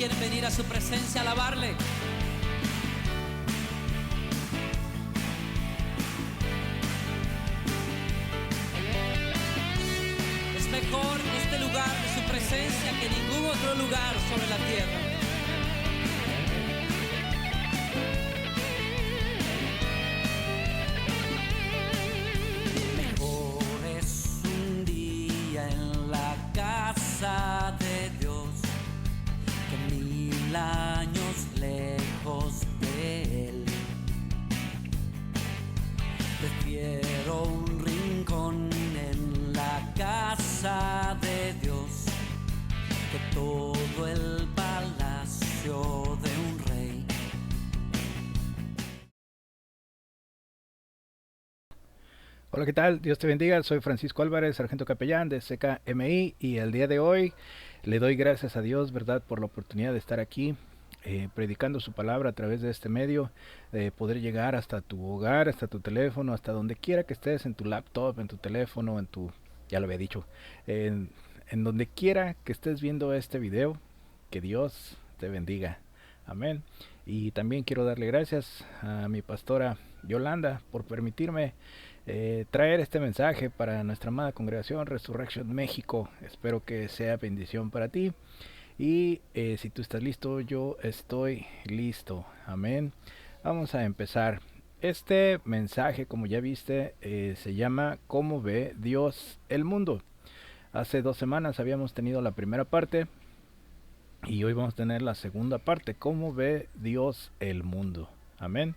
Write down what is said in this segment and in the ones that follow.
quieren venir a su presencia a alabarle? Es mejor este lugar de su presencia que ningún otro lugar sobre la tierra. Mejor es un día en la casa de Dios que 1000 años lejos de Él. Prefiero un rincón en la casa de Dios que todo el palacio de un rey. Hola, ¿qué tal? Dios te bendiga. Soy Francisco Álvarez, sargento capellán de CKMI, y el día de hoy le doy gracias a Dios, ¿verdad?, por la oportunidad de estar aquí predicando su palabra a través de este medio, de poder llegar hasta tu hogar, hasta tu teléfono, hasta donde quiera que estés, en tu laptop, en tu teléfono, en tu, ya lo había dicho, en donde quiera que estés viendo este video. Que Dios te bendiga. Amén. Y también quiero darle gracias a mi pastora Yolanda por permitirme traer este mensaje para nuestra amada congregación Resurrection México. Espero que sea bendición para ti. Y si tú estás listo, yo estoy listo. Amén. Vamos a empezar. Este mensaje, como ya viste, se llama ¿Cómo ve Dios el mundo? Hace 2 semanas habíamos tenido la primera parte y hoy vamos a tener la segunda parte. ¿Cómo ve Dios el mundo? Amén.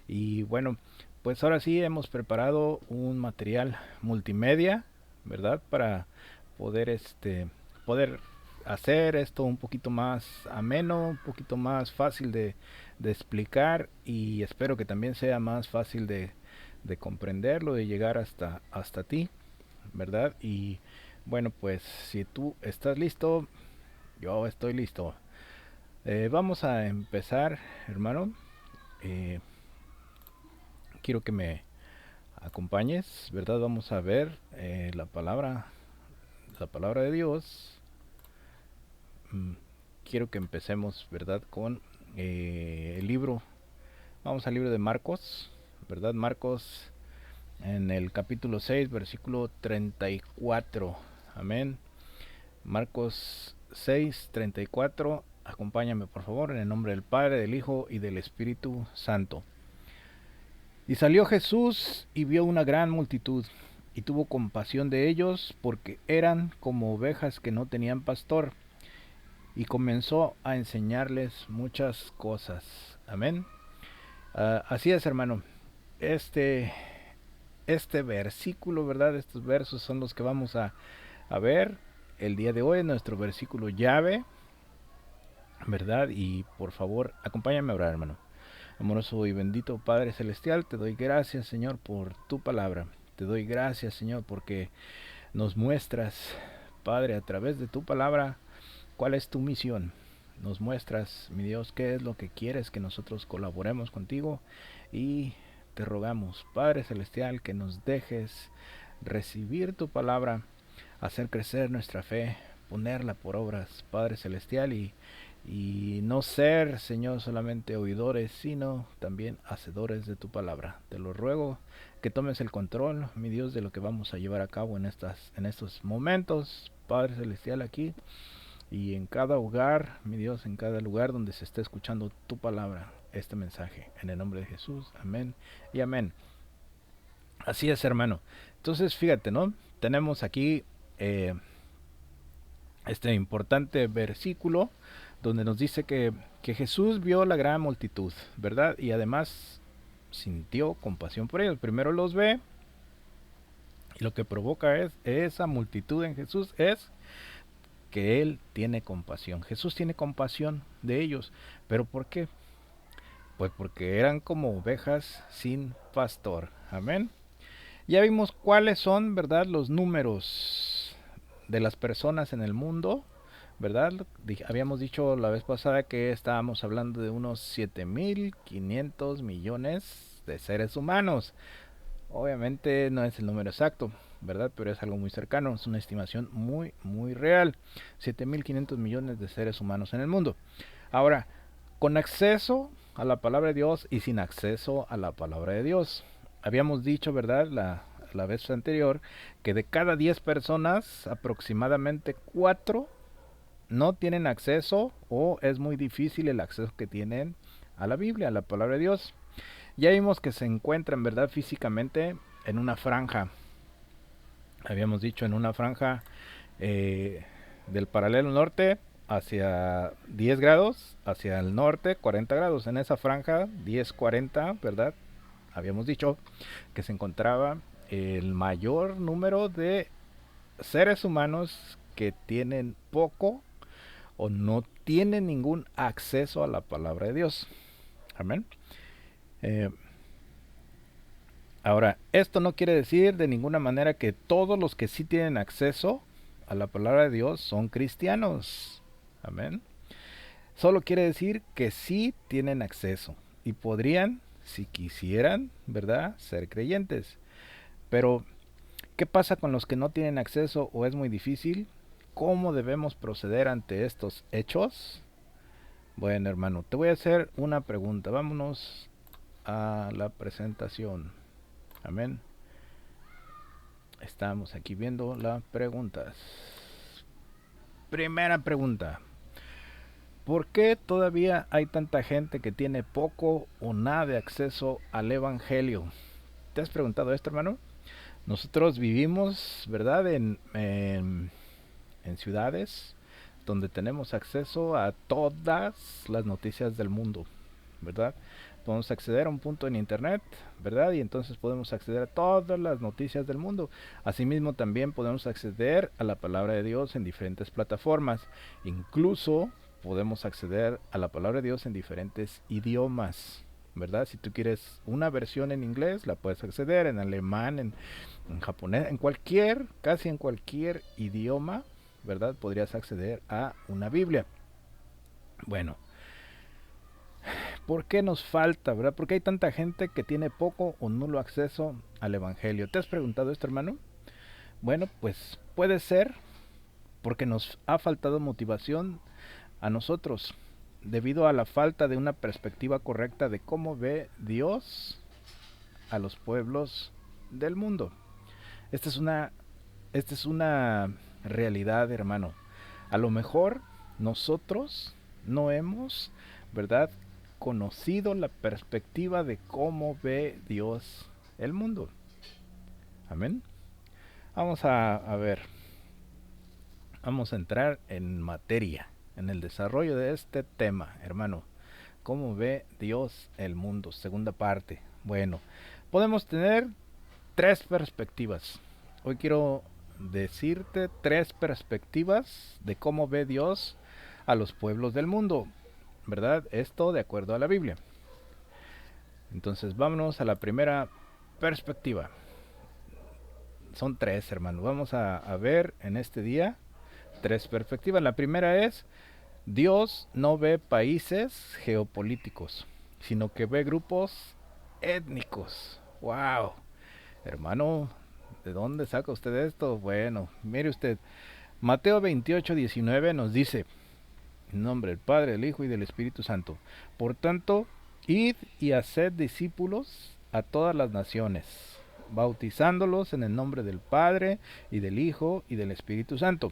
Y bueno, pues ahora sí hemos preparado un material multimedia, ¿verdad? Para poder poder hacer esto un poquito más ameno, un poquito más fácil de explicar, y espero que también sea más fácil de comprenderlo, de llegar hasta ti, ¿verdad? Y bueno, pues si tú estás listo, yo estoy listo. Vamos a empezar, hermano. Eh, Quiero que me acompañes, ¿verdad? Vamos a ver la palabra de Dios. Quiero que empecemos, ¿verdad? Con el libro. Vamos al libro de Marcos, ¿verdad? Marcos en el capítulo 6, versículo 34. Amén. Marcos 6, 34. Acompáñame, por favor, en el nombre del Padre, del Hijo y del Espíritu Santo. Y salió Jesús y vio una gran multitud, y tuvo compasión de ellos, porque eran como ovejas que no tenían pastor, y comenzó a enseñarles muchas cosas. Amén. Así es, hermano. Este, este versículo, ¿verdad? Estos versos son los que vamos a ver el día de hoy, nuestro versículo llave, ¿verdad? Y por favor, acompáñame a orar, hermano. Amoroso y bendito Padre Celestial, te doy gracias, Señor, por tu palabra. Te doy gracias, Señor, porque nos muestras, Padre, a través de tu palabra, cuál es tu misión. Nos muestras, mi Dios, qué es lo que quieres que nosotros colaboremos contigo, y te rogamos, Padre Celestial, que nos dejes recibir tu palabra, hacer crecer nuestra fe, ponerla por obras, Padre Celestial, y no ser, Señor, solamente oidores, sino también hacedores de tu palabra. Te lo ruego que tomes el control, mi Dios, de lo que vamos a llevar a cabo en estos momentos, Padre Celestial, aquí y en cada hogar, mi Dios, en cada lugar donde se esté escuchando tu palabra, este mensaje. En el nombre de Jesús, amén y amén. Así es, hermano. Entonces, fíjate, ¿no? Tenemos aquí este importante versículo donde nos dice que Jesús vio la gran multitud, ¿verdad? Y además sintió compasión por ellos. Primero los ve, y lo que provoca esa multitud en Jesús es que Él tiene compasión. Jesús tiene compasión de ellos. ¿Pero por qué? Pues porque eran como ovejas sin pastor. Amén. Ya vimos cuáles son, ¿verdad?, los números de las personas en el mundo, ¿verdad? Habíamos dicho la vez pasada que estábamos hablando de unos 7.500 millones de seres humanos. Obviamente no es el número exacto. ¿verdad? Pero es algo muy cercano, es una estimación muy, muy real. 7.500 millones de seres humanos en el mundo. Ahora, con acceso a la palabra de Dios y sin acceso a la palabra de Dios. Habíamos dicho, ¿verdad? La vez anterior, que de cada 10 personas, aproximadamente 4 no tienen acceso o es muy difícil el acceso que tienen a la Biblia, a la palabra de Dios. Ya vimos que se encuentran, ¿verdad? Físicamente en una franja. Habíamos dicho en una franja del paralelo norte hacia 10 grados, hacia el norte 40 grados. En esa franja 10-40, ¿verdad? Habíamos dicho que se encontraba el mayor número de seres humanos que tienen poco o no tienen ningún acceso a la palabra de Dios. Amén. Eh, Ahora, esto no quiere decir de ninguna manera que todos los que sí tienen acceso a la palabra de Dios son cristianos. Amén. Solo quiere decir que sí tienen acceso y podrían, si quisieran, ¿verdad?, ser creyentes. Pero, ¿qué pasa con los que no tienen acceso o es muy difícil? ¿Cómo debemos proceder ante estos hechos? Bueno, hermano, te voy a hacer una pregunta. Vámonos a la presentación. Amén. Estamos aquí viendo las preguntas. Primera pregunta. ¿Por qué todavía hay tanta gente que tiene poco o nada de acceso al Evangelio? ¿Te has preguntado esto, hermano? Nosotros vivimos, ¿verdad?, en ciudades donde tenemos acceso a todas las noticias del mundo, ¿verdad? Podemos acceder a un punto en internet, ¿verdad? Y entonces podemos acceder a todas las noticias del mundo. Asimismo también podemos acceder a la palabra de Dios en diferentes plataformas. Incluso podemos acceder a la palabra de Dios en diferentes idiomas, ¿verdad? Si tú quieres una versión en inglés, la puedes acceder en alemán, en japonés, en cualquier, casi en cualquier idioma, ¿verdad? Podrías acceder a una Biblia. Bueno, ¿por qué nos falta, verdad? ¿Por qué hay tanta gente que tiene poco o nulo acceso al Evangelio? ¿Te has preguntado esto, hermano? Bueno, pues puede ser porque nos ha faltado motivación a nosotros, debido a la falta de una perspectiva correcta de cómo ve Dios a los pueblos del mundo. Esta es una realidad, hermano. A lo mejor nosotros no hemos, ¿verdad?, conocido la perspectiva de cómo ve Dios el mundo. Amén. Vamos a ver, vamos a entrar en materia, en el desarrollo de este tema, hermano. ¿Cómo ve Dios el mundo? Segunda parte. Bueno, podemos tener tres perspectivas. Hoy quiero decirte tres perspectivas de cómo ve Dios a los pueblos del mundo, ¿verdad? Esto de acuerdo a la Biblia. Entonces vámonos a la primera perspectiva. Son tres, hermanos. Vamos a ver en este día tres perspectivas. La primera es: Dios no ve países geopolíticos, sino que ve grupos étnicos. ¡Wow! Hermano, ¿de dónde saca usted esto? Bueno, mire usted, Mateo 28:19 nos dice, en nombre del Padre, del Hijo y del Espíritu Santo: por tanto, id y haced discípulos a todas las naciones, bautizándolos en el nombre del Padre y del Hijo y del Espíritu Santo,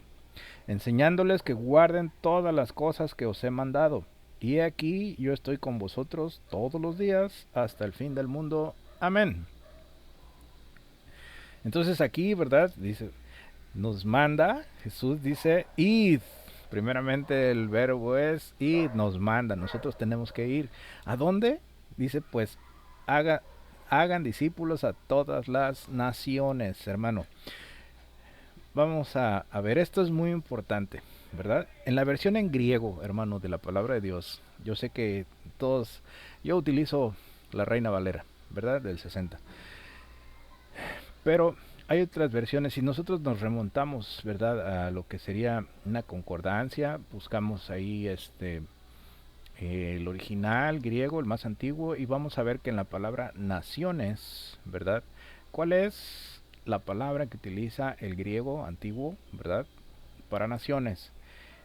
enseñándoles que guarden todas las cosas que os he mandado. Y aquí yo estoy con vosotros todos los días hasta el fin del mundo. Amén. Entonces aquí, ¿verdad? Dice, nos manda, Jesús dice, id. Primeramente el verbo es id, nos manda, nosotros tenemos que ir. ¿A dónde? Dice, pues hagan discípulos a todas las naciones, hermano. Vamos a ver, esto es muy importante, ¿verdad? En la versión en griego, hermano, de la palabra de Dios, yo sé que todos, yo utilizo la Reina Valera, ¿verdad? Del 60. Pero hay otras versiones y nosotros nos remontamos, ¿verdad?, a lo que sería una concordancia, buscamos ahí el original griego, el más antiguo, y vamos a ver que en la palabra naciones, ¿verdad?, ¿cuál es la palabra que utiliza el griego antiguo, ¿verdad? Para naciones.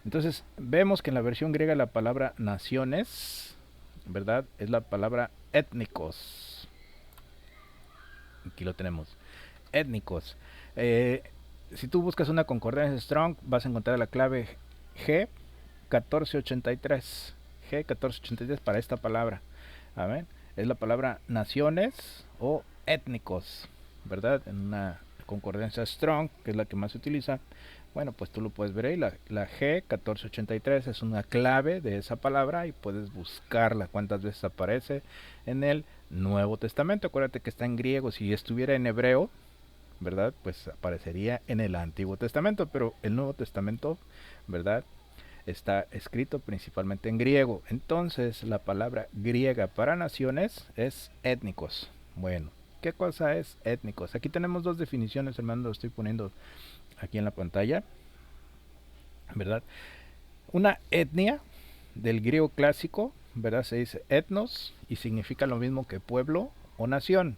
Entonces vemos que en la versión griega la palabra naciones, ¿verdad? Es la palabra étnicos. Aquí lo tenemos. Étnicos. Si tú buscas una concordancia Strong, vas a encontrar la clave G1483. G1483 para esta palabra. Amén. Es la palabra naciones o étnicos, ¿verdad? En una concordancia Strong, que es la que más se utiliza. Bueno, pues tú lo puedes ver ahí. La G1483 es una clave de esa palabra y puedes buscarla cuántas veces aparece en el Nuevo Testamento. Acuérdate que está en griego. Si estuviera en hebreo, ¿verdad? Pues aparecería en el Antiguo Testamento, pero el Nuevo Testamento, ¿verdad? Está escrito principalmente en griego. Entonces la palabra griega para naciones es étnicos. Bueno, ¿qué cosa es étnicos? Aquí tenemos dos definiciones, hermano, lo estoy poniendo aquí en la pantalla, ¿verdad? Una etnia del griego clásico, ¿verdad? Se dice etnos y significa lo mismo que pueblo o nación.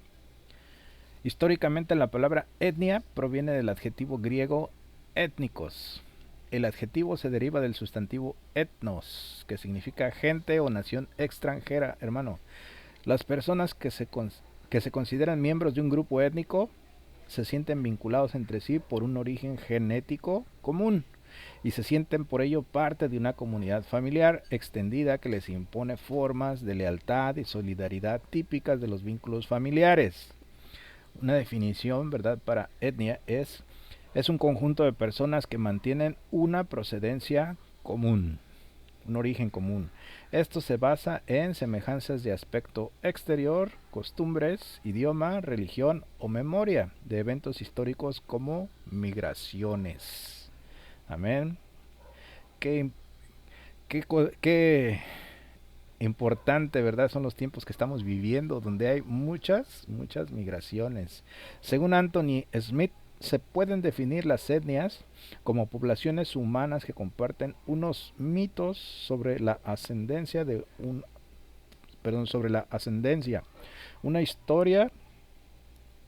Históricamente la palabra etnia proviene del adjetivo griego étnicos. El adjetivo se deriva del sustantivo etnos, que significa gente o nación extranjera, hermano. Las personas que se consideran miembros de un grupo étnico se sienten vinculados entre sí por un origen genético común y se sienten por ello parte de una comunidad familiar extendida que les impone formas de lealtad y solidaridad típicas de los vínculos familiares. Una definición, ¿verdad?, para etnia es un conjunto de personas que mantienen una procedencia común, un origen común. Esto se basa en semejanzas de aspecto exterior, costumbres, idioma, religión o memoria de eventos históricos como migraciones. Amén. Qué importante, ¿verdad? Son los tiempos que estamos viviendo, donde hay muchas migraciones. Según Anthony Smith, se pueden definir las etnias como poblaciones humanas que comparten unos mitos sobre la ascendencia una historia,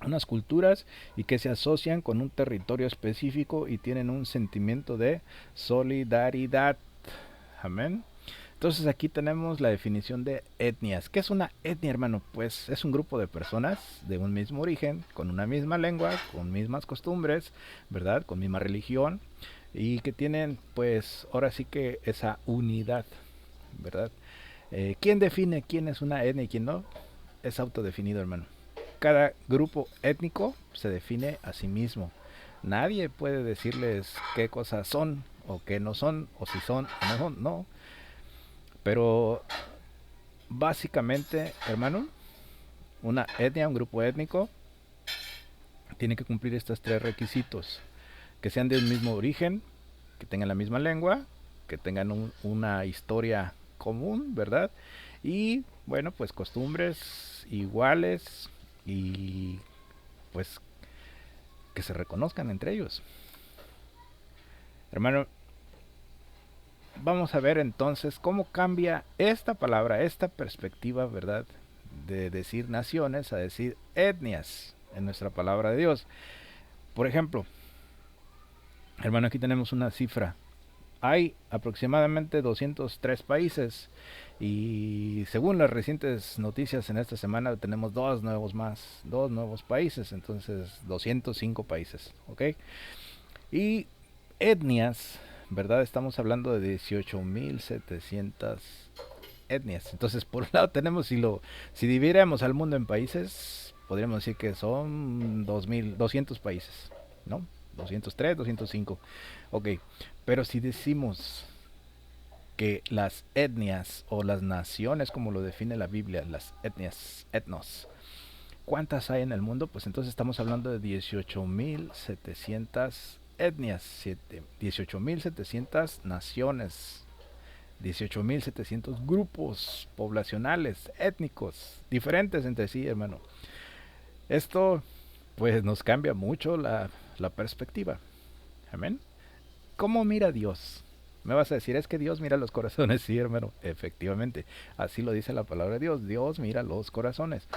unas culturas y que se asocian con un territorio específico y tienen un sentimiento de solidaridad. Amén. Entonces aquí tenemos la definición de etnias. ¿Qué es una etnia, hermano? Pues es un grupo de personas de un mismo origen, con una misma lengua, con mismas costumbres, ¿verdad? Con misma religión y que tienen, pues, ahora sí que esa unidad, ¿verdad? ¿Quién define quién es una etnia y quién no? Es autodefinido, hermano. Cada grupo étnico se define a sí mismo. Nadie puede decirles qué cosas son o qué no son, o si son o no son, no. Pero básicamente, hermano, una etnia, un grupo étnico, tiene que cumplir estos tres requisitos: que sean del mismo origen, que tengan la misma lengua, que tengan una historia común, ¿verdad? Y bueno, pues costumbres iguales y pues que se reconozcan entre ellos. Hermano, vamos a ver entonces cómo cambia esta palabra, esta perspectiva, ¿verdad?, de decir naciones a decir etnias en nuestra palabra de Dios. Por ejemplo, hermano, aquí tenemos una cifra. Hay aproximadamente 203 países y según las recientes noticias en esta semana tenemos dos nuevos países, entonces 205 países, ¿ok? Y etnias, ¿verdad? Estamos hablando de 18.700 etnias. Entonces, por un lado tenemos, si dividiéramos al mundo en países, podríamos decir que son 200 países, ¿no? 203, 205. Ok, pero si decimos que las etnias o las naciones, como lo define la Biblia, las etnias, etnos, ¿cuántas hay en el mundo? Pues entonces estamos hablando de 18.700 etnias, 18.700 naciones, 18.700 grupos poblacionales, étnicos, diferentes entre sí, hermano. Esto pues nos cambia mucho la perspectiva. Amén. ¿Cómo mira Dios? Me vas a decir, es que Dios mira los corazones. Sí, hermano, efectivamente, así lo dice la palabra de Dios. Dios mira los corazones.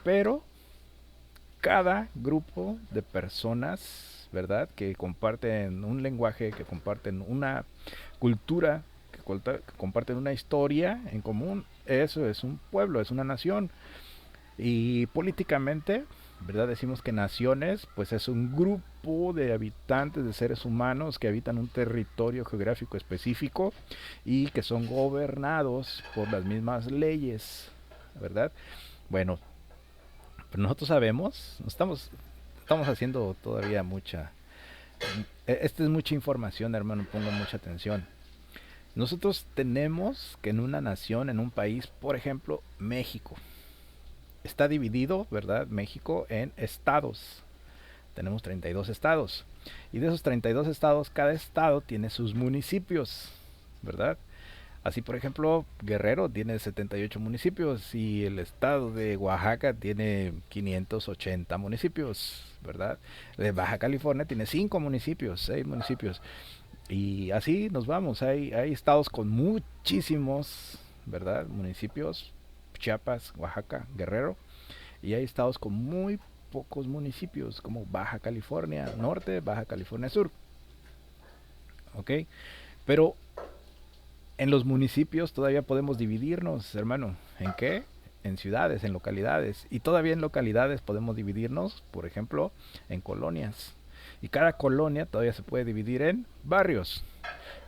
Pero cada grupo de personas, ¿verdad? Que comparten un lenguaje, que comparten una cultura, que comparten una historia en común, eso es un pueblo, es una nación. Y políticamente, ¿verdad? Decimos que naciones, pues es un grupo de habitantes, de seres humanos que habitan un territorio geográfico específico y que son gobernados por las mismas leyes, ¿verdad? Bueno, pero nosotros sabemos, estamos haciendo todavía mucha, esta es mucha información, hermano, pongan mucha atención. Nosotros tenemos que en una nación, en un país, por ejemplo, México, está dividido, ¿verdad? México en estados. Tenemos 32 estados. Y de esos 32 estados, cada estado tiene sus municipios, ¿verdad? Así, por ejemplo, Guerrero tiene 78 municipios y el estado de Oaxaca tiene 580 municipios, ¿verdad? De Baja California tiene 5 municipios, 6 municipios. Y así nos vamos. Hay estados con muchísimos, ¿verdad? Municipios, Chiapas, Oaxaca, Guerrero. Y hay estados con muy pocos municipios, como Baja California Norte, Baja California Sur. ¿Ok? Pero en los municipios todavía podemos dividirnos, hermano. ¿En qué? En ciudades, en localidades. Y todavía en localidades podemos dividirnos, por ejemplo, en colonias. Y cada colonia todavía se puede dividir en barrios.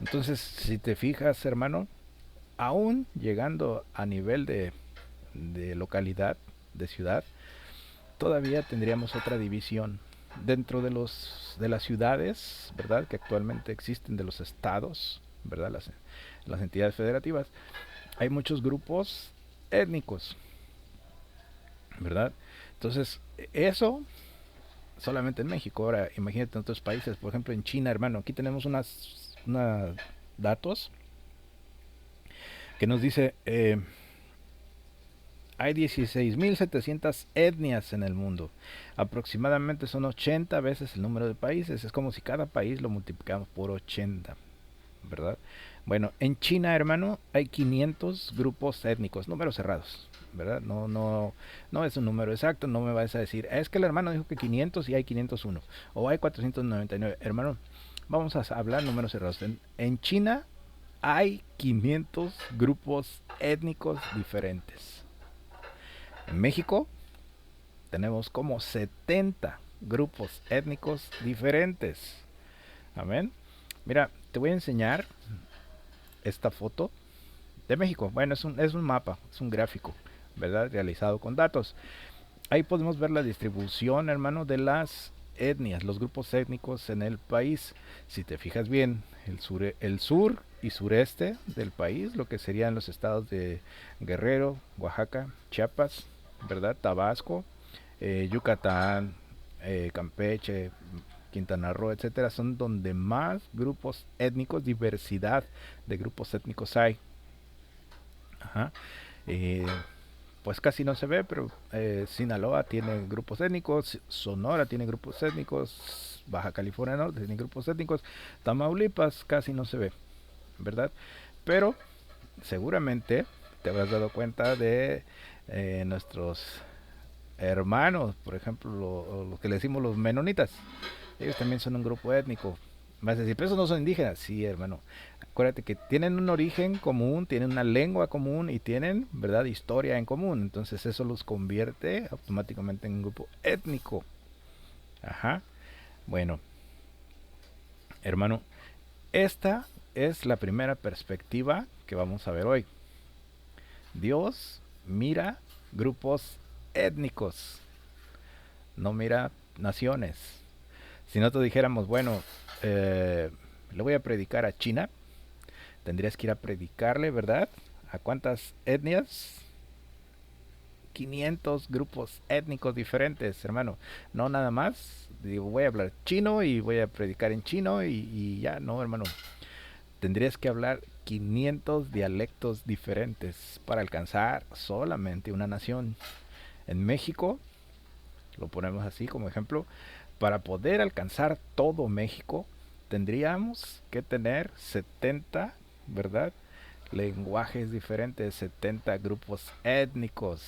Entonces, si te fijas, hermano, aún llegando a nivel de localidad, de ciudad, todavía tendríamos otra división dentro de las ciudades, ¿verdad? Que actualmente existen, de los estados, ¿verdad? Las entidades federativas. Hay muchos grupos étnicos, ¿verdad? Entonces, eso solamente en México. Ahora, imagínate en otros países, por ejemplo en China, hermano. Aquí tenemos unos datos que nos dice, hay 16.700 etnias en el mundo. Aproximadamente son 80 veces el número de países. Es como si cada país lo multiplicamos por 80, ¿verdad? Bueno, en China, hermano, hay 500 grupos étnicos, números cerrados, ¿verdad? No es un número exacto. No me vas a decir, es que el hermano dijo que 500 y hay 501, o hay 499. Hermano, vamos a hablar números cerrados. En China hay 500 grupos étnicos diferentes. En México tenemos como 70 grupos étnicos diferentes. Amén. Mira, te voy a enseñar esta foto de México. Bueno, es un mapa, es un gráfico, ¿verdad? Realizado con datos. Ahí podemos ver la distribución, hermano, de las etnias, los grupos étnicos en el país. Si te fijas bien, el sur y sureste del país, lo que serían los estados de Guerrero, Oaxaca, Chiapas, ¿verdad? Tabasco, Yucatán, Campeche, Quintana Roo, etcétera, son donde más grupos étnicos, diversidad de grupos étnicos hay. Ajá. Eh, pues casi no se ve, pero Sinaloa tiene grupos étnicos, Sonora tiene grupos étnicos, Baja California Norte tiene grupos étnicos, Tamaulipas casi no se ve, ¿verdad? Pero seguramente te habrás dado cuenta de nuestros hermanos, por ejemplo, lo que le decimos los menonitas. Ellos también son un grupo étnico. Vas a decir, pero esos no son indígenas. Sí, hermano. Acuérdate que tienen un origen común, tienen una lengua común y tienen, ¿verdad?, historia en común. Entonces eso los convierte automáticamente en un grupo étnico. Ajá. Bueno, hermano, esta es la primera perspectiva que vamos a ver hoy. Dios mira grupos étnicos, no mira naciones. Si nosotros dijéramos, bueno, le voy a predicar a China, tendrías que ir a predicarle, ¿verdad? ¿A cuántas etnias? 500 grupos étnicos diferentes, hermano. No nada más. Digo, voy a hablar chino y voy a predicar en chino y ya, no, hermano. Tendrías que hablar 500 dialectos diferentes para alcanzar solamente una nación. En México, lo ponemos así como ejemplo, para poder alcanzar todo México, tendríamos que tener 70, ¿verdad?, lenguajes diferentes, 70 grupos étnicos.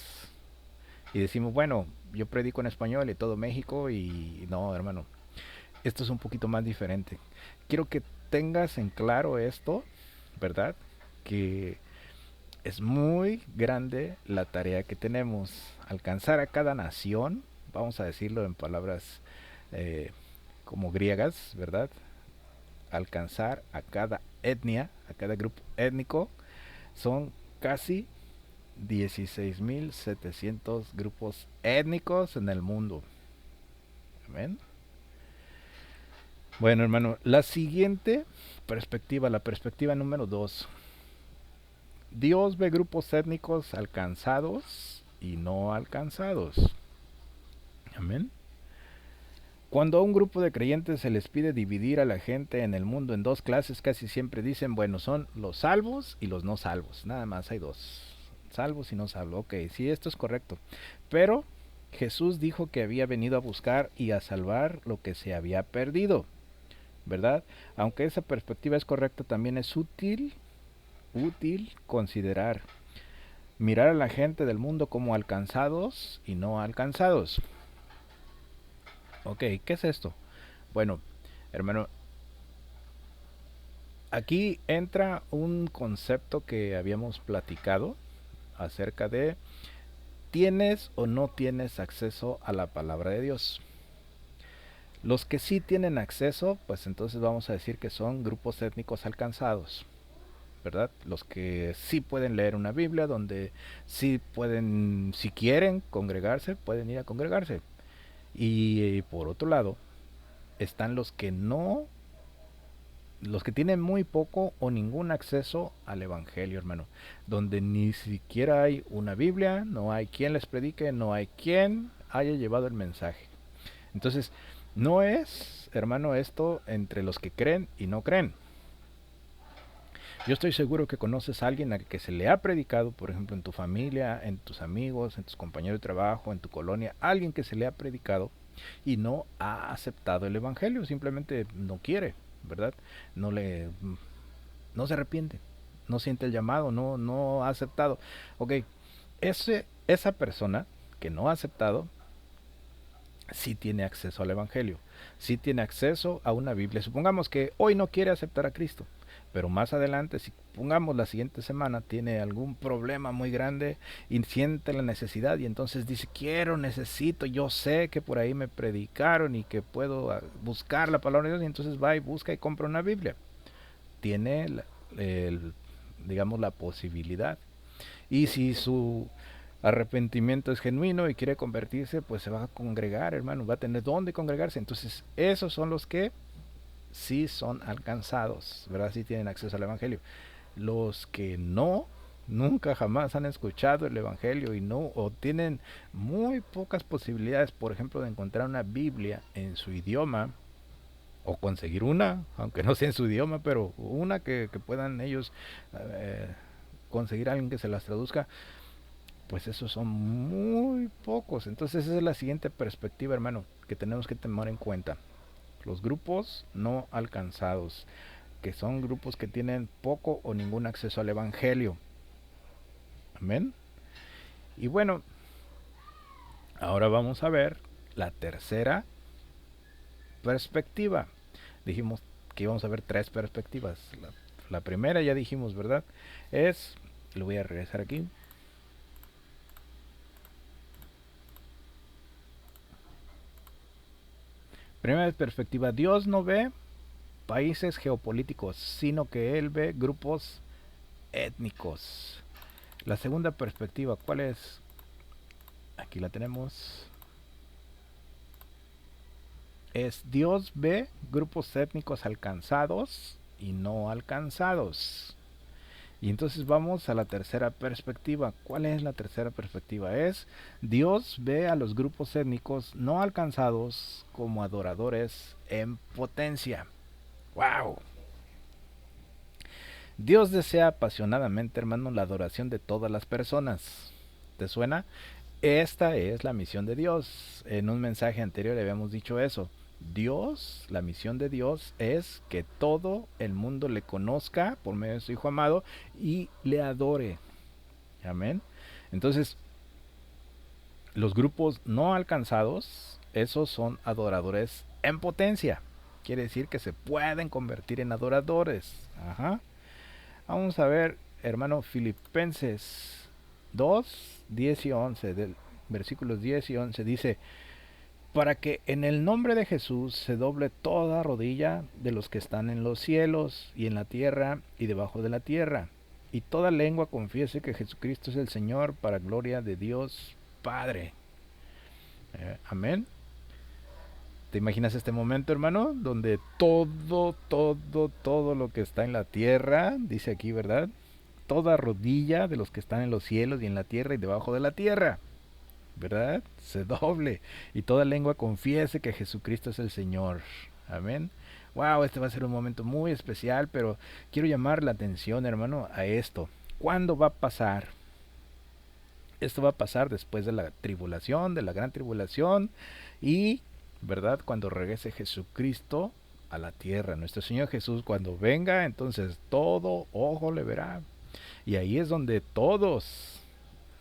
y decimos, bueno, yo predico en español y todo México y no, hermano, esto es un poquito más diferente. Quiero que tengas en claro esto, ¿verdad? Que es muy grande la tarea que tenemos. Alcanzar a cada nación, vamos a decirlo en palabras eh, como griegas, ¿verdad? Alcanzar a cada etnia, a cada grupo étnico, son casi 16.700 grupos étnicos en el mundo. ¿Ven? Bueno, hermano, la siguiente perspectiva, la perspectiva número 2. Dios ve grupos étnicos alcanzados y no alcanzados. Amén. Cuando a un grupo de creyentes se les pide dividir a la gente en el mundo en dos clases, casi siempre dicen, bueno, son los salvos y los no salvos. Nada más hay dos. Salvos y no salvos. Ok, sí, esto es correcto. Pero Jesús dijo que había venido a buscar y a salvar lo que se había perdido, ¿verdad? Aunque esa perspectiva es correcta, también es útil considerar, mirar a la gente del mundo como alcanzados y no alcanzados. Ok, ¿qué es esto? Bueno, hermano, aquí entra un concepto que habíamos platicado acerca de ¿tienes o no tienes acceso a la palabra de Dios? Los que sí tienen acceso, pues entonces vamos a decir que son grupos étnicos alcanzados, ¿verdad? Los que sí pueden leer una Biblia, donde sí pueden, si quieren congregarse, pueden ir a congregarse. Y por otro lado, están los que tienen muy poco o ningún acceso al Evangelio, hermano, donde ni siquiera hay una Biblia, no hay quien les predique, no hay quien haya llevado el mensaje. Entonces, no es, hermano, esto entre los que creen y no creen. Yo estoy seguro que conoces a alguien a que se le ha predicado, por ejemplo, en tu familia, en tus amigos, en tus compañeros de trabajo, en tu colonia, alguien que se le ha predicado y no ha aceptado el evangelio, simplemente no quiere, ¿verdad? No le no se arrepiente, no siente el llamado, no ha aceptado. Ok, esa persona que no ha aceptado sí tiene acceso al evangelio, sí tiene acceso a una Biblia. Supongamos que hoy no quiere aceptar a Cristo, pero más adelante, si pongamos la siguiente semana, tiene algún problema muy grande y siente la necesidad y entonces dice, quiero, necesito, yo sé que por ahí me predicaron y que puedo buscar la palabra de Dios, y entonces va y busca y compra una Biblia. Tiene digamos, la posibilidad. Y si su arrepentimiento es genuino y quiere convertirse, pues se va a congregar, hermano, va a tener dónde congregarse. Entonces, esos son los que sí son alcanzados, ¿verdad? Sí tienen acceso al Evangelio. Los que no, nunca jamás han escuchado el Evangelio y no, o tienen muy pocas posibilidades, por ejemplo, de encontrar una Biblia en su idioma, o conseguir una, aunque no sea en su idioma, pero una que puedan ellos eh, conseguir a alguien que se las traduzca, pues esos son muy pocos. Entonces esa es la siguiente perspectiva, hermano, que tenemos que tomar en cuenta. Los grupos no alcanzados, que son grupos que tienen poco o ningún acceso al Evangelio. Amén. Y bueno, ahora vamos a ver la tercera perspectiva. Dijimos que íbamos a ver tres perspectivas. La primera ya dijimos, ¿verdad? Es, lo voy a regresar aquí. Primera perspectiva, Dios no ve países geopolíticos, sino que Él ve grupos étnicos. La segunda perspectiva, ¿cuál es? Aquí la tenemos. Es Dios ve grupos étnicos alcanzados y no alcanzados. Y entonces vamos a la tercera perspectiva. ¿Cuál es la tercera perspectiva? Es Dios ve a los grupos étnicos no alcanzados como adoradores en potencia. ¡Wow! Dios desea apasionadamente, hermano, la adoración de todas las personas. ¿Te suena? Esta es la misión de Dios. En un mensaje anterior habíamos dicho eso. Dios, la misión de Dios es que todo el mundo le conozca por medio de su Hijo amado y le adore. Amén. Entonces, Los grupos no alcanzados, esos son adoradores en potencia. Quiere decir que se pueden convertir en adoradores. Ajá. Vamos a ver, hermano, Filipenses 2, 10 y 11, del versículos 10 y 11, dice: para que en el nombre de Jesús se doble toda rodilla de los que están en los cielos y en la tierra y debajo de la tierra, y toda lengua confiese que Jesucristo es el Señor, para gloria de Dios Padre. Amén. ¿Te imaginas este momento, hermano? Donde todo lo que está en la tierra, dice aquí, ¿verdad? Toda rodilla de los que están en los cielos y en la tierra y debajo de la tierra, ¿verdad? Se doble. Y toda lengua confiese que Jesucristo es el Señor. Amén. Wow, este va a ser un momento muy especial, pero quiero llamar la atención, hermano, a esto. ¿Cuándo va a pasar? Esto va a pasar después de la tribulación, de la gran tribulación, y, ¿verdad? Cuando regrese Jesucristo a la tierra. Nuestro Señor Jesús, cuando venga, entonces todo ojo le verá. Y ahí es donde todos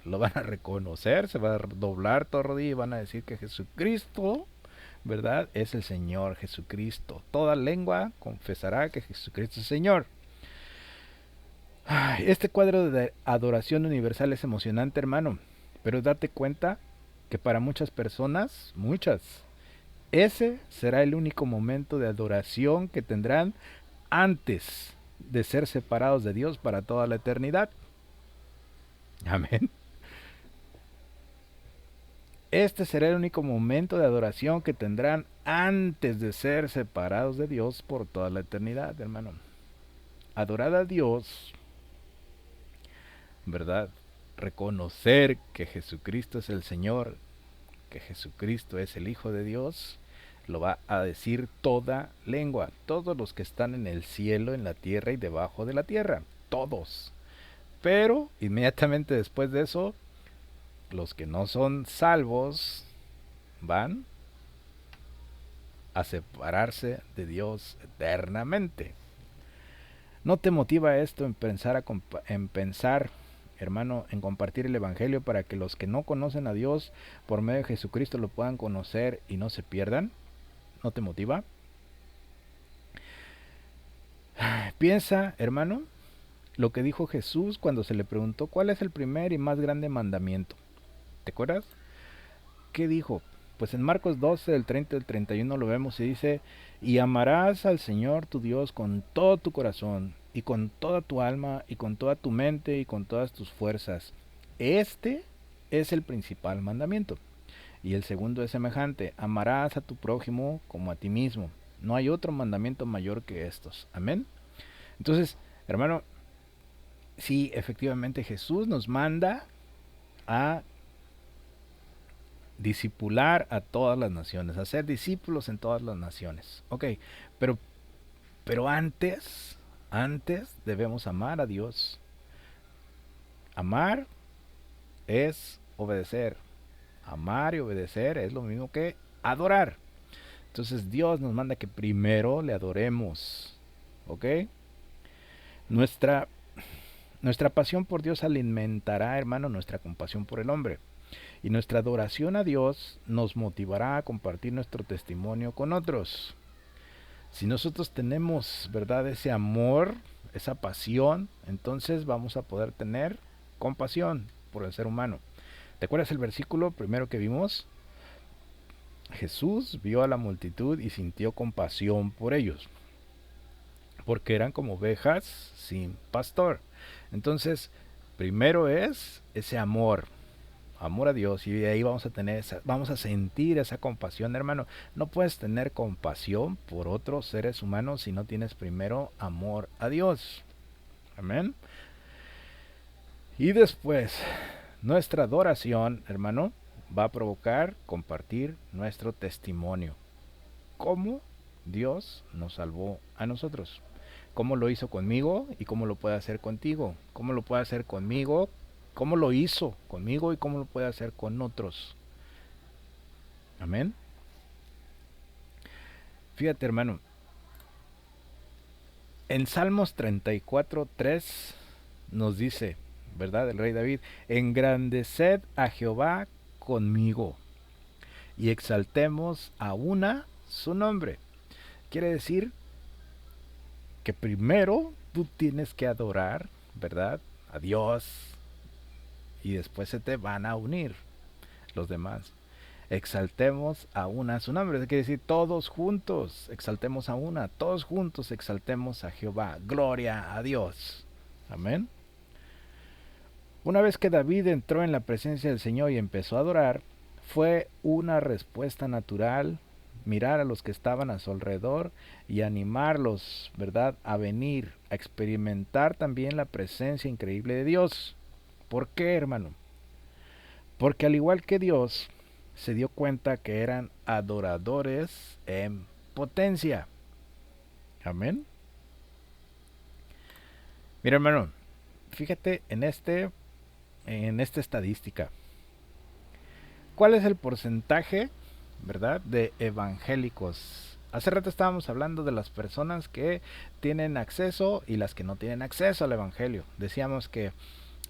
lo van a reconocer, se va a doblar toda rodilla y van a decir que Jesucristo, ¿verdad?, es el Señor Jesucristo. Toda lengua confesará que Jesucristo es Señor. Este cuadro de adoración universal es emocionante, hermano, pero date cuenta que para muchas personas, ese será el único momento de adoración que tendrán antes de ser separados de Dios para toda la eternidad. Amén. Este será el único momento de adoración que tendrán antes de ser separados de Dios por toda la eternidad, hermano. Adorar a Dios, ¿verdad? Reconocer que Jesucristo es el Señor, que Jesucristo es el Hijo de Dios, lo va a decir toda lengua, todos los que están en el cielo, en la tierra y debajo de la tierra, todos. Pero inmediatamente después de eso, los que no son salvos van a separarse de Dios eternamente. ¿No te motiva esto en pensar, hermano, en compartir el Evangelio para que los que no conocen a Dios por medio de Jesucristo lo puedan conocer y no se pierdan? ¿No te motiva? Piensa, hermano, lo que dijo Jesús cuando se le preguntó cuál es el primer y más grande mandamiento. ¿Te acuerdas? ¿Qué dijo? Pues en Marcos 12, del 30 al 31 lo vemos y dice: y amarás al Señor tu Dios con todo tu corazón, y con toda tu alma, y con toda tu mente, y con todas tus fuerzas. Este es el principal mandamiento. Y el segundo es semejante: amarás a tu prójimo como a ti mismo. No hay otro mandamiento mayor que estos. Amén. Entonces, hermano, sí, efectivamente Jesús nos manda a discipular a todas las naciones, a ser discípulos en todas las naciones. Ok, pero, pero antes debemos amar a Dios. Amar es obedecer. Amar y obedecer es lo mismo que adorar. Entonces Dios nos manda que primero le adoremos. ¿Ok? Nuestra pasión por Dios alimentará, hermano, nuestra compasión por el hombre. Y nuestra adoración a Dios nos motivará a compartir nuestro testimonio con otros. Si nosotros tenemos, ¿verdad?, ese amor, esa pasión, entonces vamos a poder tener compasión por el ser humano. ¿Te acuerdas el versículo primero que vimos? Jesús vio a la multitud y sintió compasión por ellos, porque eran como ovejas sin pastor. Entonces, primero es ese amor a Dios, y de ahí vamos a sentir esa compasión, hermano. No puedes tener compasión por otros seres humanos si no tienes primero amor a Dios. Amén. Y después, nuestra adoración, hermano, va a provocar compartir nuestro testimonio. ¿Cómo Dios nos salvó a nosotros? ¿Cómo lo hizo conmigo y cómo lo puede hacer contigo? ¿Cómo lo puede hacer conmigo? ¿Cómo lo hizo conmigo y cómo lo puede hacer con otros? Amén. Fíjate, hermano, en Salmos 34:3 nos dice, ¿verdad?, el rey David: engrandeced a Jehová conmigo y exaltemos a una su nombre. Quiere decir que primero tú tienes que adorar, ¿verdad?, a Dios, y después se te van a unir los demás. Exaltemos a una su nombre, quiere decir todos juntos exaltemos a una, todos juntos exaltemos a Jehová, gloria a Dios. Amén. Una vez que David entró en la presencia del Señor y empezó a adorar, fue una respuesta natural mirar a los que estaban a su alrededor y animarlos, ¿verdad?, a venir, a experimentar también la presencia increíble de Dios. ¿Por qué, hermano? Porque al igual que Dios, se dio cuenta que eran adoradores en potencia. Amén. Mira, hermano, fíjate en esta estadística. ¿Cuál es el porcentaje, verdad, de evangélicos? Hace rato estábamos hablando de las personas que tienen acceso y las que no tienen acceso al evangelio. Decíamos que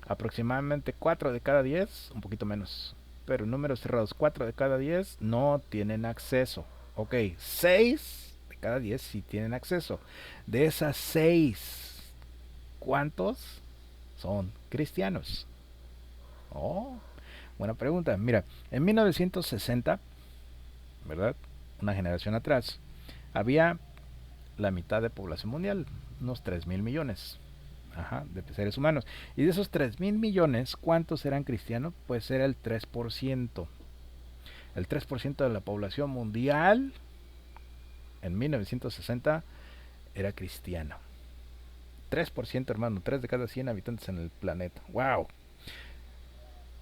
aproximadamente 4 de cada 10, un poquito menos, pero en números cerrados, 4 de cada 10 no tienen acceso. Ok, 6 de cada 10 sí tienen acceso. De esas 6, ¿cuántos son cristianos? Oh, buena pregunta. Mira, en 1960, ¿verdad?, una generación atrás, había la mitad de población mundial, unos 3,000 millones. De seres humanos. Y de esos 3,000 millones, ¿cuántos eran cristianos? Pues era el 3%. El 3% de la población mundial en 1960 era cristiano. 3%, hermano, 3 de cada 100 habitantes en el planeta. ¡Wow!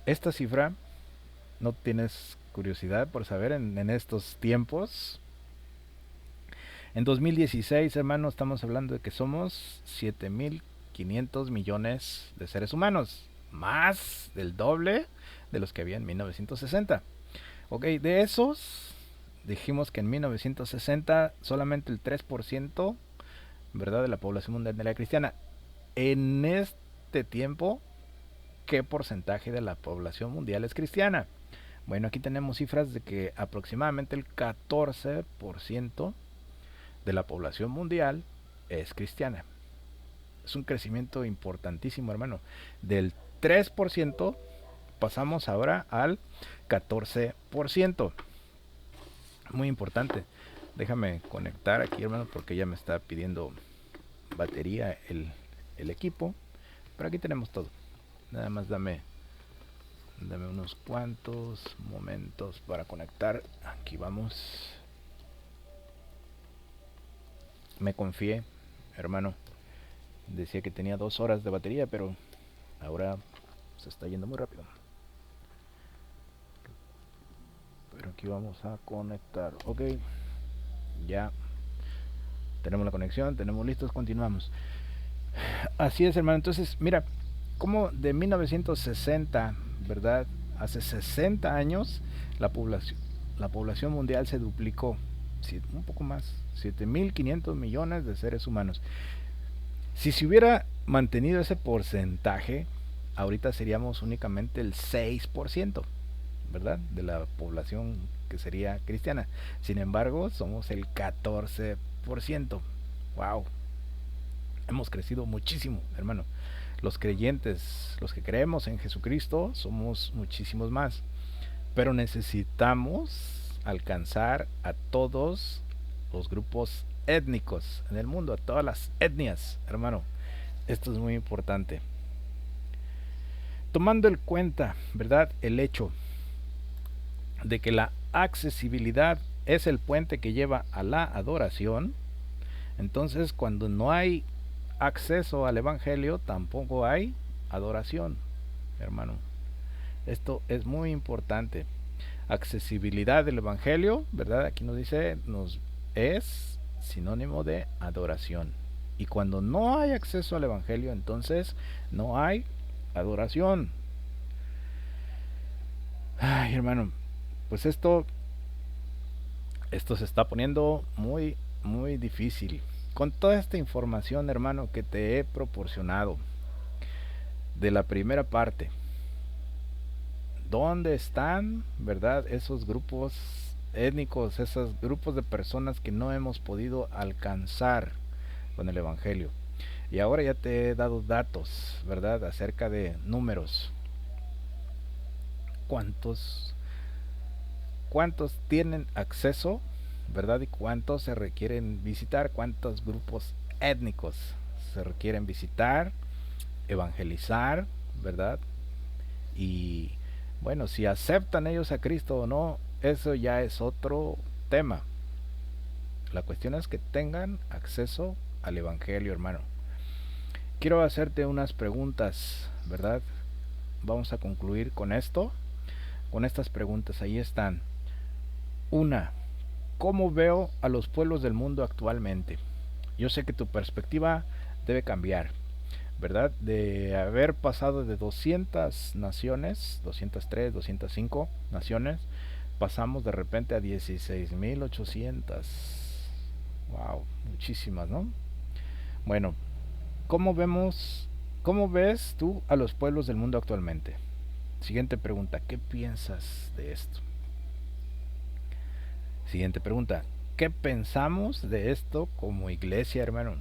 Esta cifra, ¿no tienes curiosidad por saber en estos tiempos? En 2016, hermano, estamos hablando de que somos 7,500 millones de seres humanos, más del doble de los que había en 1960. Ok, de esos, dijimos que en 1960 solamente el 3%, ¿verdad?, de la población mundial era cristiana. En este tiempo, ¿qué porcentaje de la población mundial es cristiana? Bueno, aquí tenemos cifras de que aproximadamente el 14% de la población mundial es cristiana. Es un crecimiento importantísimo, hermano. Del 3% pasamos ahora al 14%. Muy importante. Déjame conectar aquí, hermano, porque ya me está pidiendo batería el equipo. Pero aquí tenemos todo. Nada más dame unos cuantos momentos para conectar. Aquí vamos. Me confié, hermano. Decía que tenía 2 horas de batería, pero ahora se está yendo muy rápido. Pero aquí vamos a conectar. Ok, ya tenemos la conexión, tenemos listos, continuamos. Así es, hermano. Entonces, mira, como de 1960, ¿verdad?, hace 60 años, la población mundial se duplicó, un poco más, 7,500 millones de seres humanos. Si se hubiera mantenido ese porcentaje, ahorita seríamos únicamente el 6%, ¿verdad?, de la población que sería cristiana. Sin embargo, somos el 14%. ¡Wow! Hemos crecido muchísimo, hermano. Los creyentes, los que creemos en Jesucristo, somos muchísimos más. Pero necesitamos alcanzar a todos los grupos étnicos en el mundo, a todas las etnias, hermano. Esto es muy importante. Tomando en cuenta, ¿verdad?, el hecho de que la accesibilidad es el puente que lleva a la adoración, entonces cuando no hay acceso al evangelio, tampoco hay adoración, hermano. Esto es muy importante. Accesibilidad del evangelio, ¿verdad? Aquí nos dice, es sinónimo de adoración. Y cuando no hay acceso al evangelio, entonces no hay adoración. Ay, hermano, pues esto se está poniendo muy, muy difícil. Con toda esta información, hermano, que te he proporcionado de la primera parte ¿Dónde están, verdad, esos grupos étnicos, esos grupos de personas que no hemos podido alcanzar con el Evangelio? Y ahora ya te he dado datos, ¿verdad? Acerca de números. ¿Cuántos, cuántos tienen acceso, ¿verdad? Y cuántos se requieren visitar, cuántos grupos étnicos se requieren visitar, evangelizar, ¿verdad? Y bueno, si aceptan ellos a Cristo o no, eso ya es otro tema. La cuestión es que tengan acceso al Evangelio, hermano. Quiero hacerte unas preguntas, ¿verdad? Vamos a concluir con esto, con estas preguntas. Ahí están. Una, ¿cómo veo a los pueblos del mundo actualmente? Yo sé que tu perspectiva debe cambiar, ¿verdad? De haber pasado de 200 naciones, 203, 205 naciones, pasamos de repente a 16.800. Wow, muchísimas, ¿no? Bueno, ¿cómo vemos, cómo ves tú a los pueblos del mundo actualmente? Siguiente pregunta, ¿qué piensas de esto? Siguiente pregunta, ¿qué pensamos de esto como iglesia, hermano?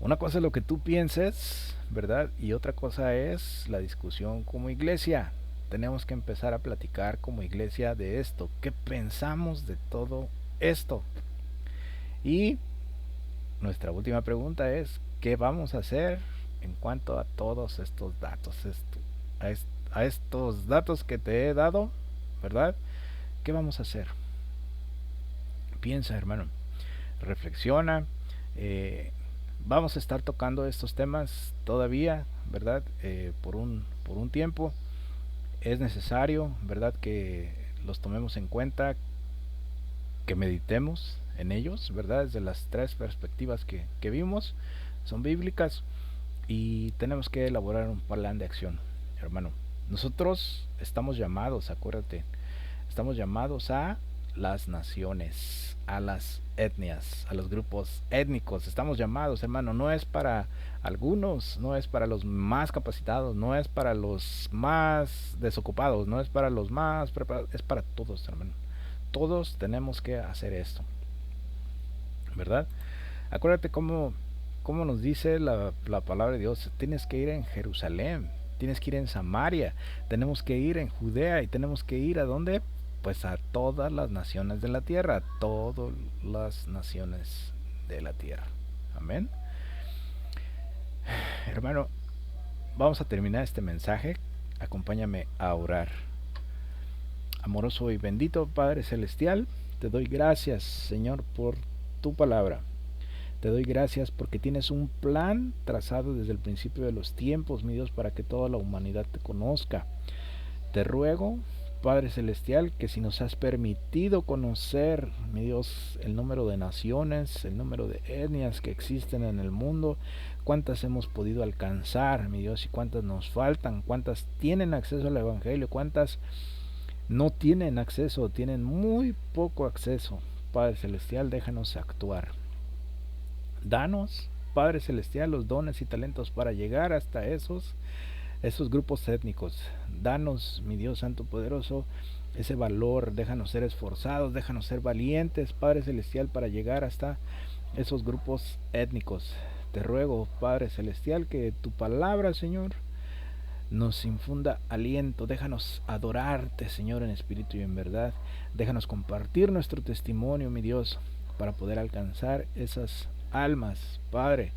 Una cosa es lo que tú pienses, ¿verdad? Y otra cosa es la discusión como iglesia. Tenemos que empezar a platicar como iglesia de esto. ¿Qué pensamos de todo esto? Y nuestra última pregunta es, ¿qué vamos a hacer en cuanto a todos estos datos? A estos datos que te he dado, ¿verdad? ¿Qué vamos a hacer? Piensa, hermano. Reflexiona. Vamos a estar tocando estos temas todavía, ¿verdad? Por un tiempo. Es necesario, ¿verdad? Que los tomemos en cuenta, que meditemos en ellos, ¿verdad? Desde las tres perspectivas que vimos, son bíblicas y tenemos que elaborar un plan de acción, hermano. Nosotros estamos llamados, acuérdate, estamos llamados a las naciones, a las etnias, a los grupos étnicos. Estamos llamados, hermano. No es para algunos, no es para los más capacitados, no es para los más desocupados, no es para los más preparados, es para todos, hermano. Todos tenemos que hacer esto, ¿verdad? Acuérdate cómo nos dice la palabra de Dios. Tienes que ir en Jerusalén, tienes que ir en Samaria, tenemos que ir en Judea y tenemos que ir ¿a dónde? Pues a todas las naciones de la tierra, a todas las naciones de la tierra. Amén. Hermano, vamos a terminar este mensaje. Acompáñame a orar. Amoroso y bendito Padre Celestial, te doy gracias, Señor, por tu palabra. Te doy gracias porque tienes un plan trazado desde el principio de los tiempos, mi Dios, para que toda la humanidad te conozca. Te ruego, Padre Celestial, que si nos has permitido conocer, mi Dios, el número de naciones, el número de etnias que existen en el mundo, cuántas hemos podido alcanzar, mi Dios, y cuántas nos faltan, cuántas tienen acceso al Evangelio, cuántas no tienen acceso, tienen muy poco acceso. Padre Celestial, déjanos actuar. Danos, Padre Celestial, los dones y talentos para llegar hasta esos grupos étnicos. Danos, mi Dios Santo Poderoso, ese valor. Déjanos ser esforzados, déjanos ser valientes, Padre Celestial, para llegar hasta esos grupos étnicos. Te ruego, Padre Celestial, que tu palabra, Señor, nos infunda aliento. Déjanos adorarte, Señor, en espíritu y en verdad. Déjanos compartir nuestro testimonio, mi Dios, para poder alcanzar esas almas, Padre.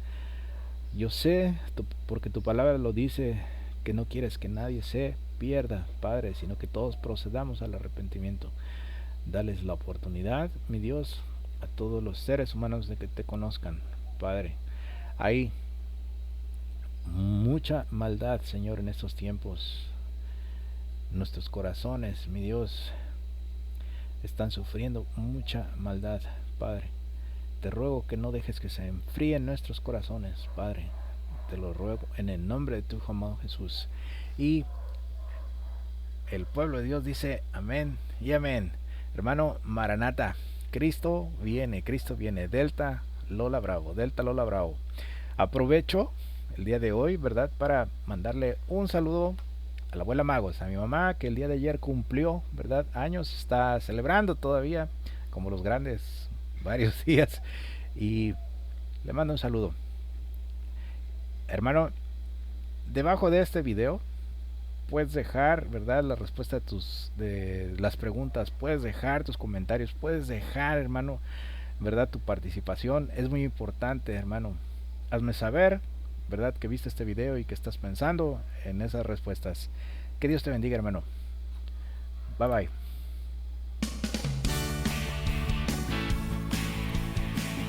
Yo sé, porque tu palabra lo dice, que no quieres que nadie se pierda, Padre, sino que todos procedamos al arrepentimiento. Dales la oportunidad, mi Dios, a todos los seres humanos de que te conozcan, Padre. Hay mucha maldad, Señor, en estos tiempos. Nuestros corazones, mi Dios, están sufriendo mucha maldad, Padre. Te ruego que no dejes que se enfríen nuestros corazones, Padre. Te lo ruego en el nombre de tu Hijo amado Jesús. Y el pueblo de Dios dice amén y amén. Hermano, Maranata, Cristo viene, Delta Lola Bravo, Delta Lola Bravo. Aprovecho el día de hoy, ¿verdad?, para mandarle un saludo a la abuela Magos, a mi mamá que el día de ayer cumplió, ¿verdad? Años, está celebrando todavía, como los grandes, varios días. Y le mando un saludo. Hermano, debajo de este video puedes dejar, ¿verdad? La respuesta de las preguntas, puedes dejar tus comentarios, puedes dejar, hermano, ¿verdad? Tu participación es muy importante, hermano. Hazme saber, ¿verdad? Que viste este video y que estás pensando en esas respuestas. Que Dios te bendiga, hermano. Bye bye.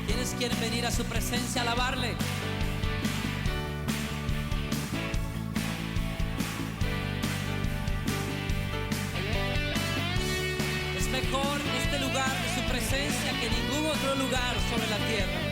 ¿Quiénes quieren venir a su presencia a alabarle? Es mejor este lugar de su presencia que ningún otro lugar sobre la tierra.